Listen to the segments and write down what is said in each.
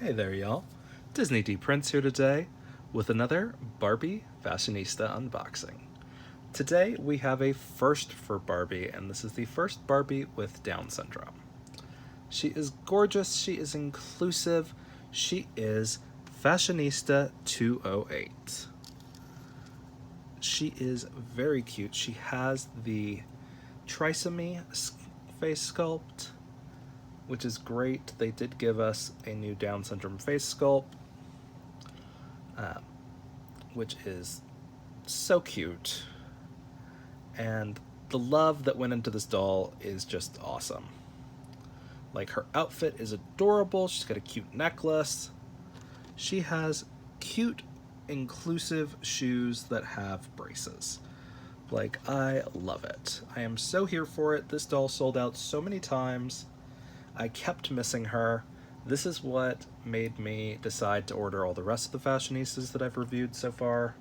Hey there, y'all. Disney D Prince here today with another Barbie Fashionista unboxing. Today we have a first for Barbie, and this is the first Barbie with Down syndrome. She is gorgeous, she is inclusive, she is Fashionista 208. She is very cute. She has the trisomy face sculpt, which is great. They did give us a new Down syndrome face sculpt, which is so cute. And the love that went into this doll is just awesome. Like, her outfit is adorable. She's got a cute necklace. She has cute, inclusive shoes that have braces. Like, I love it. I am so here for it. This doll sold out so many times. I kept missing her. This is what made me decide to order all the rest of the Fashionistas that I've reviewed so far,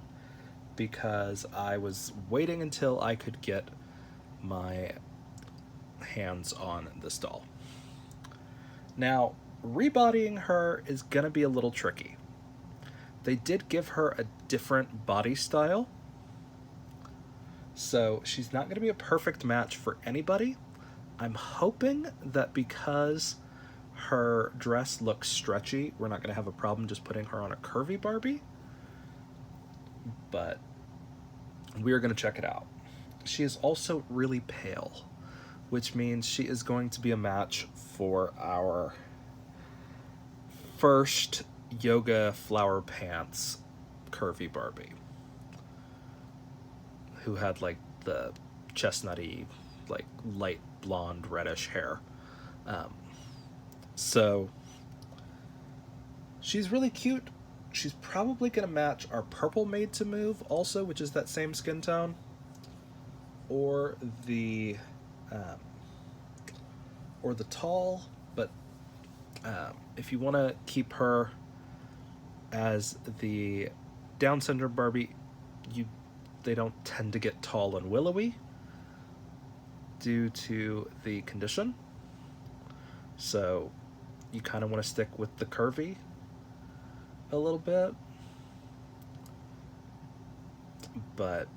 because I was waiting until I could get my hands on this doll. Now, rebodying her is gonna be a little tricky. They did give her a different body style, so she's not gonna be a perfect match for anybody. I'm hoping that because her dress looks stretchy, we're not going to have a problem just putting her on a curvy Barbie. But we are going to check it out. She is also really pale, which means she is going to be a match for our first yoga flower pants curvy Barbie, who had like the chestnutty, like light blonde reddish hair. So she's really cute. She's probably gonna match our purple Made to Move also, which is that same skin tone, or the tall. But if you want to keep her as the Down syndrome Barbie, they don't tend to get tall and willowy due to the condition. So you kind of want to stick with the curvy a little bit. But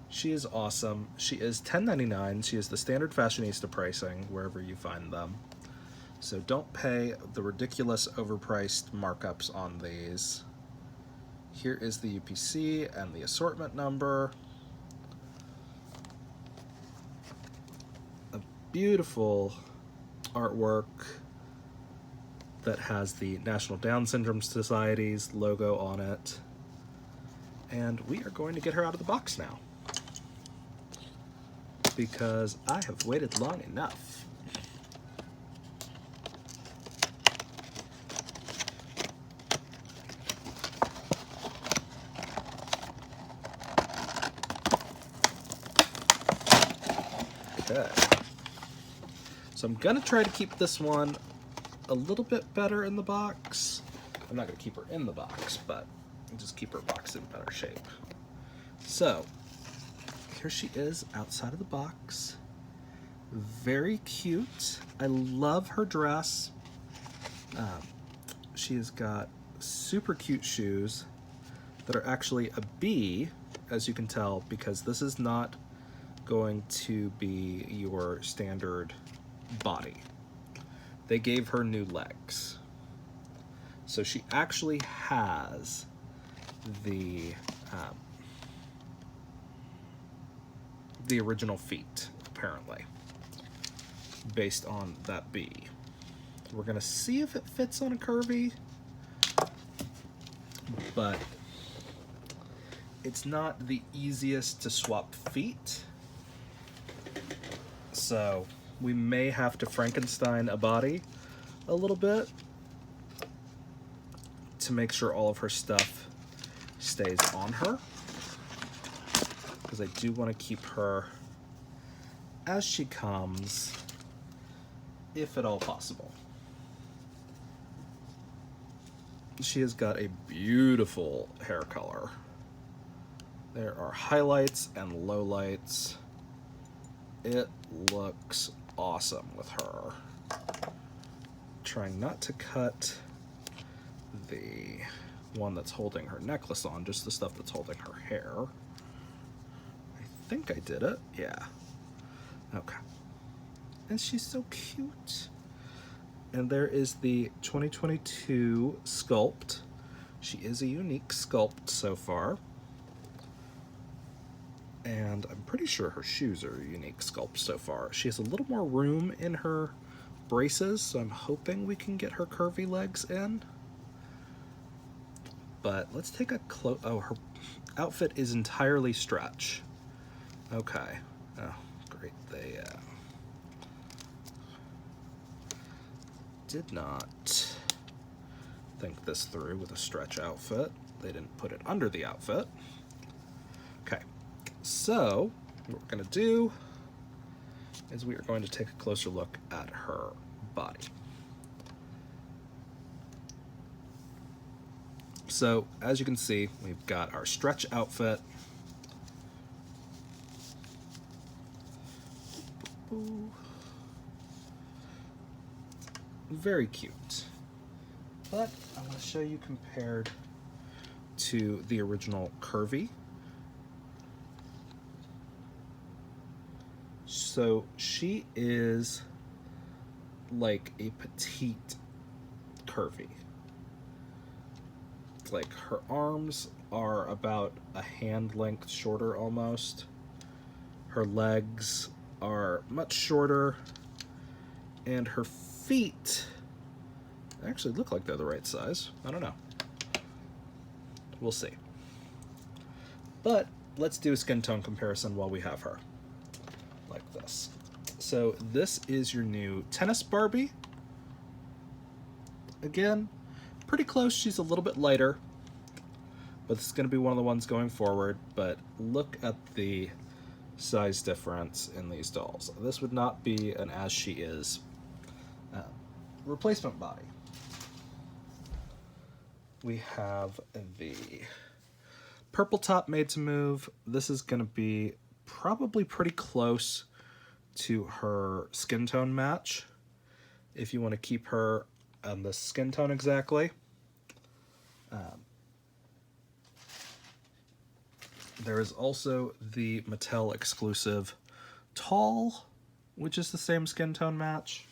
she is awesome. She is $10.99. She is the standard Fashionista pricing wherever you find them. So don't pay the ridiculous overpriced markups on these. Here is the UPC and the assortment number. A beautiful artwork that has the National Down Syndrome Society's logo on it. And we are going to get her out of the box now, because I have waited long enough. Okay. So I'm gonna try to keep this one a little bit better in the box. I'm not gonna keep her in the box, but I'll just keep her box in better shape. So here she is outside of the box. Very cute. I love her dress. She has got super cute shoes that are actually a B, as you can tell, because this is not going to be your standard body. They gave her new legs. So she actually has the original feet, apparently, based on that B. We're gonna see if it fits on a curvy, but it's not the easiest to swap feet. So we may have to Frankenstein a body a little bit to make sure all of her stuff stays on her, because I do want to keep her as she comes, if at all possible. She has got a beautiful hair color. There are highlights and lowlights. It looks awesome with her. trying not to cut the one that's holding her necklace on, just the stuff that's holding her hair. I think I did it. Yeah. Okay. And she's so cute. And there is the 2022 sculpt. She is a unique sculpt so far. And I'm pretty sure her shoes are a unique sculpt so far. She has a little more room in her braces, so I'm hoping we can get her curvy legs in. But let's take a close... Oh, her outfit is entirely stretch. Okay. Oh, great. They did not think this through with a stretch outfit. They didn't put it under the outfit. Okay. So, what we're going to do is we are going to take a closer look at her body. So, as you can see, we've got our stretch outfit. Very cute. But I want to show you compared to the original curvy. So she is like a petite curvy. Like her arms are about a hand length shorter almost. Her legs are much shorter, and her feet actually look like they're the right size. I don't know. We'll see. But let's do a skin tone comparison while we have her. Like this. So this is your new tennis Barbie. Again, pretty close. She's a little bit lighter, but this is going to be one of the ones going forward. But look at the size difference in these dolls. This would not be an as she is replacement body. We have the purple top made to move. This is going to be probably pretty close to her skin tone match if you want to keep her on the skin tone exactly. There is also the Mattel exclusive Tall, which is the same skin tone match.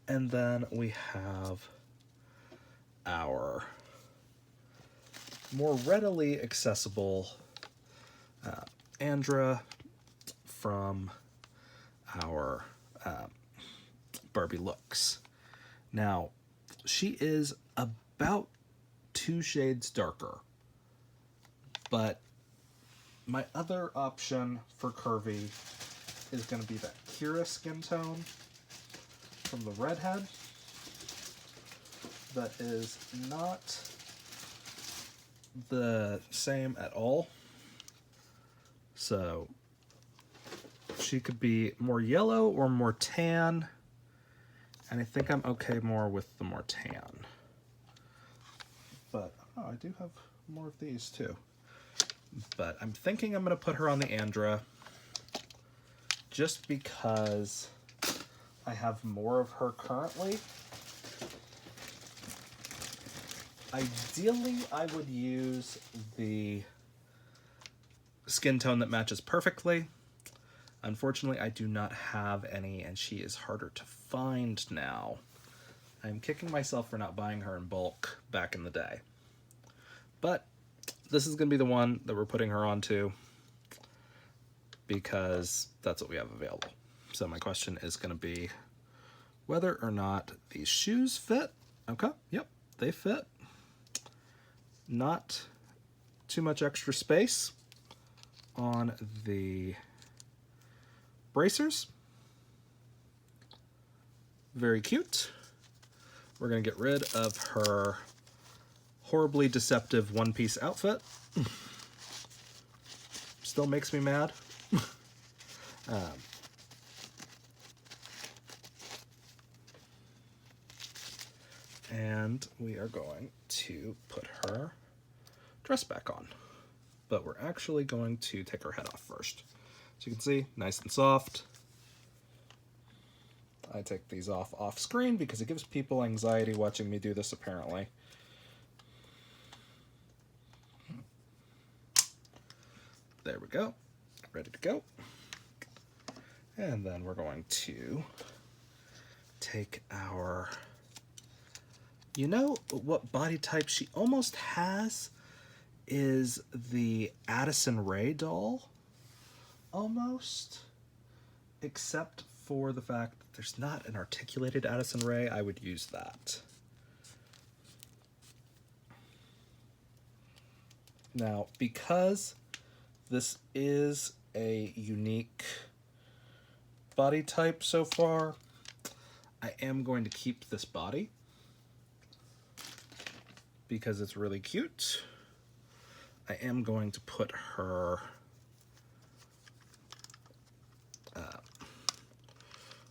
And then we have our more readily accessible Andra from our Barbie looks. Now, she is about 2 shades darker, but my other option for curvy is going to be that Kira skin tone from the redhead that is not the same at all. So she could be more yellow or more tan, and I think I'm okay more with the more tan. But I do have more of these too. But I'm thinking I'm going to put her on the Andra just because I have more of her currently. Ideally, I would use the skin tone that matches perfectly. Unfortunately, I do not have any, and she is harder to find now. I'm kicking myself for not buying her in bulk back in the day. But this is going to be the one that we're putting her onto because that's what we have available. So my question is going to be whether or not these shoes fit. Okay, yep, they fit. Not too much extra space on the bracers. Very cute. We're going to get rid of her horribly deceptive one-piece outfit. Still makes me mad. And we are going to put her dress back on. But we're actually going to take her head off first. So you can see, nice and soft. I take these off screen because it gives people anxiety watching me do this, apparently. There we go. Ready to go. And then we're going to take our... You know what body type she almost has is the Addison Rae doll? Almost. Except for the fact that there's not an articulated Addison Rae. I would use that. Now, because this is a unique body type so far, I am going to keep this body because it's really cute. I am going to put her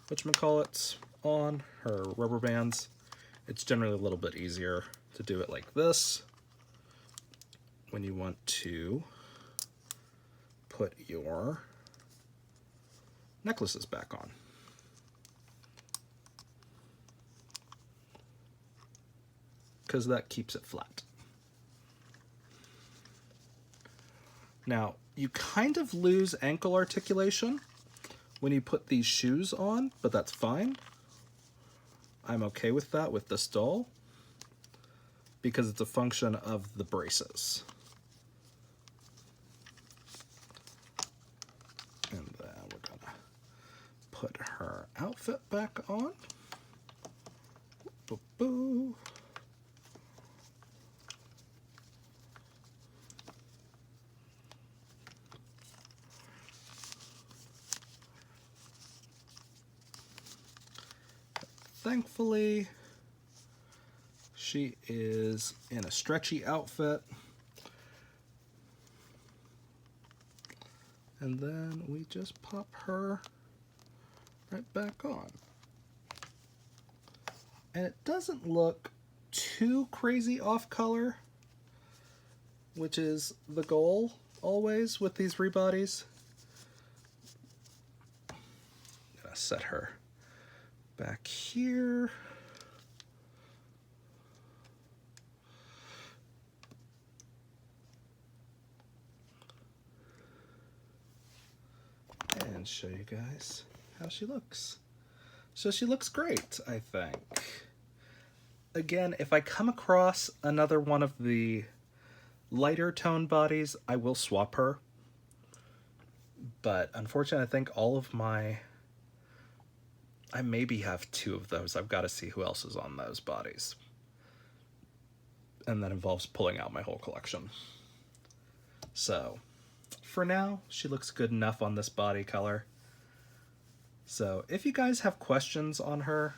whatchamacallit on, her rubber bands. It's generally a little bit easier to do it like this when you want to put your necklaces back on. Because that keeps it flat. Now, you kind of lose ankle articulation when you put these shoes on, but that's fine. I'm okay with that with this doll because it's a function of the braces. And then we're gonna put her outfit back on. Boo boo. Thankfully, she is in a stretchy outfit. And then we just pop her right back on. And it doesn't look too crazy off color, which is the goal always with these rebodies. I'm gonna set her back here. And show you guys how she looks. So she looks great, I think. Again, if I come across another one of the lighter tone bodies, I will swap her. But unfortunately, I think all of my... I maybe have 2 of those. I've got to see who else is on those bodies. And that involves pulling out my whole collection. So, for now, she looks good enough on this body color. So, if you guys have questions on her,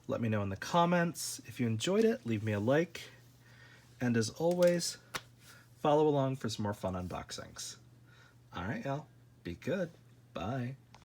let me know in the comments. If you enjoyed it, leave me a like. And as always, follow along for some more fun unboxings. Alright, y'all. Be good. Bye.